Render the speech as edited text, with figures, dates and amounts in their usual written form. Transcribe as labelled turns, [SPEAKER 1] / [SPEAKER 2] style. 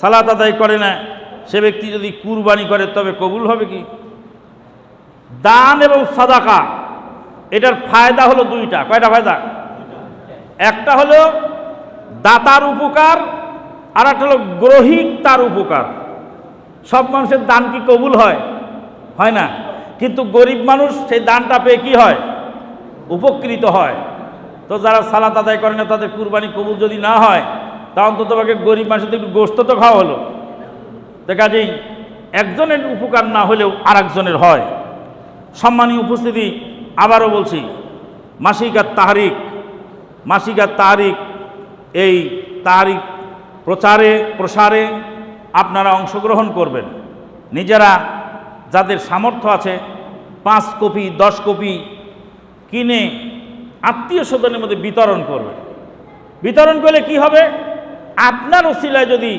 [SPEAKER 1] সালাত আদায় করে না, সে ব্যক্তি যদি কুরবানি করে তবে কবুল হবে কি? দান এবং সাদাকা এটার ফায়দা হলো দুইটা। কয়টা ফায়দা? একটা হলো দাতার উপকার, আর একটা হলো গ্রহিক তার উপকার। সব মানুষের দান কি কবুল হয়? হয় না। কিন্তু গরিব মানুষ সেই দানটা পেয়ে কি হয়? উপকৃত হয়। তো যারা সালাত আদায় করে না তাদের কুরবানি কবুল যদি না হয়, তা অন্তত পক্ষে গরিব মানুষদের একটু গোশত তো খাওয়া হলো। তো কাজেই একজনের উপকার না হলেও আর একজনের হয়। সম্মানীয় উপস্থিতি, আবারও বলছি, মাসিকাত তাহরিক, এই তাহরিক প্রসারে আপনারা অংশগ্রহণ করবেন। নিজেরা যাদের সামর্থ্য আছে 5 কপি 10 কপি কিনে আত্মীয় স্বজনের মধ্যে বিতরণ করবেন। বিতরণ করলে কি হবে? আপনার ওসিলায় যদি